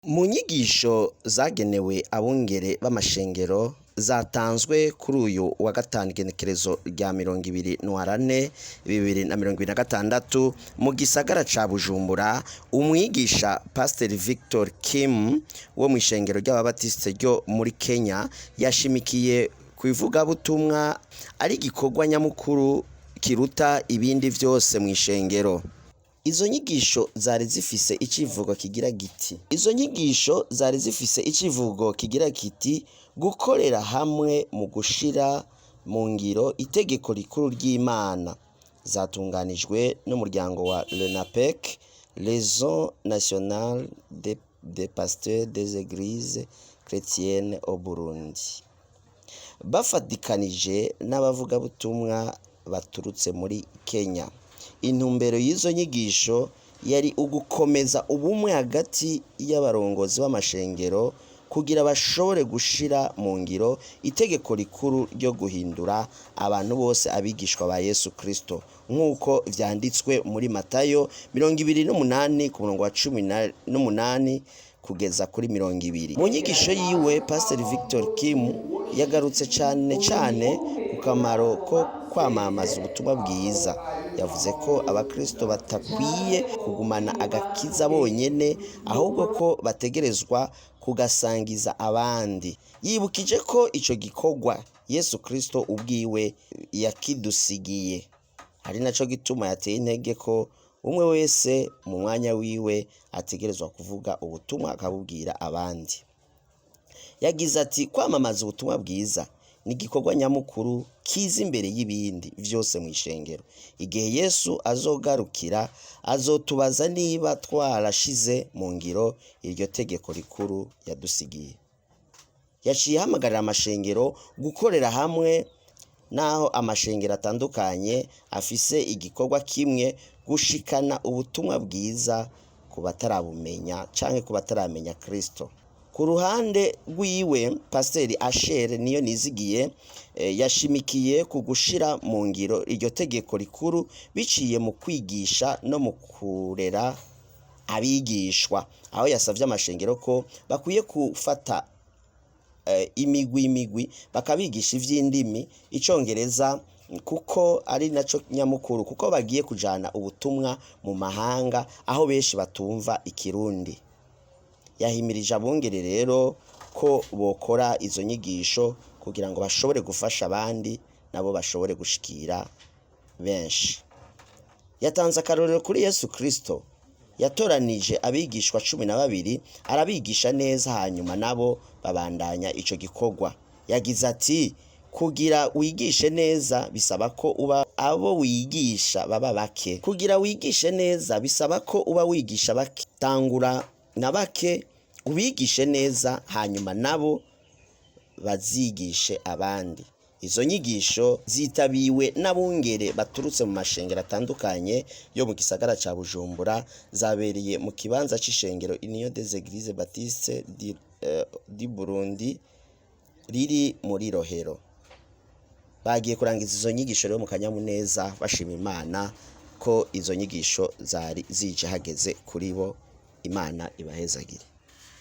Mu nyigisho zagenewe abungere b'amashengero zatanzwe kuri uyu wa gatanu igenekerezo rya 20/4/2026 mu gisagara ca Bujumbura, umwigisha Pastor Victor Kim wo mu ishengero ry'ababatiste ryo muri Kenya yashimikiye ku ivugabutumwa ari igikorwa nyamukuru kiruta ibindi vyose mu ishengero. Izo nyigisho zari zifise icivugo kigira kiti gukorera hamwe mu gushira mu ngiro itegeko rikuru ry'Imana. Zatunganijwe n'umuryango wa RENAPEC, Réseau National des Pasteurs des Églises Chrétiennes au Burundi, bafatikanije n'abavugabutumwa baturutse muri Kenya. Intumbero y'izo nyigisho yari ugukomeza ubumwe hagati y'abarongozi b'amashengero kugira bashobore gushira mu ngiro itegeko rikuru ryo guhindura abantu bose abigishwa ba Yesu Kristo, nk'uko vyanditswe muri Matayo 28:18 kugeza kuri 20. Mu nyigisho yiwe Pastor Victor Kim yagarutse cane ku kamaro ko kwamamaza ubutumwa bwiza. Yavuze ko abakristo batakwiye kugumana agakiza bonyene, ahubwo ko bategerezwa kugasangiza abandi. Yibukije ko ico gikorwa Yesu Kristo ubwiwe yakidusigiye, ari naco gituma yateye intege ko umwe wese mu mwanya wiwe ategerezwa kuvuga ubutumwa akabubwira abandi. Yagize ati kwamamaza ubutumwa bwiza ni igikorwa nyamukuru kiza imbere y'ibindi vyose mu ishengero. Igihe Yesu azogarukira azotubaza niba twarashize mu ngiro iryo tegeko rikuru yadusigiye. Yaciye ahamagarira amashengero gukorera hamwe, naho amashengero atandukanye afise igikorwa kimwe, gushikana ubutumwa bwiza ku batarabumenya canke ku bataramenya Kristo. Ku ruhande rwiwe Pasiteri Asher Niyonizigiye yashimikiye ku gushira mu ngiro iryo tegeko rikuru biciye mu kwigisha no mu kurera abigishwa, aho yasavye amashengero ko bakwiye gufata imigwi bakabigisha ivy'indimi, icongereza kuko ari naco nyamukuru, kuko bagiye kujana ubutumwa mu mahanga aho benshi batumva ikirundi. Yahimirije abungere rero ko bokora izo nyigisho kugira ngo bashobore gufasha abandi nabo bashobore gushikira benshi. Yatanze akarorero kuri Yesu Kristo yatoranije abigishwa 12 arabigisha neza, hanyuma nabo babandanya ico gikorwa. Yagize ati kugira wigishe neza bisaba ko uba abo wigisha baba bake. Kugira wigishe neza bisaba ko uba wigisha bake. Tangura na bake ubigishe neza, hanyuma nabo bazigishe abandi. Izo nyigisho zitabiwe n'abungere baturutse mu mashengero atandukanye yo mu gisagara ca Bujumbura, zabereye mu kibanza c'ishengero Union des Églises Baptistes du Burundi riri muri Rohero. Bagiye kurangiza izo nyigisho rero mu kanyamuneza, bashima Imana ko izo nyigisho zari zije hageze kuri bo. Imana ibahezagire.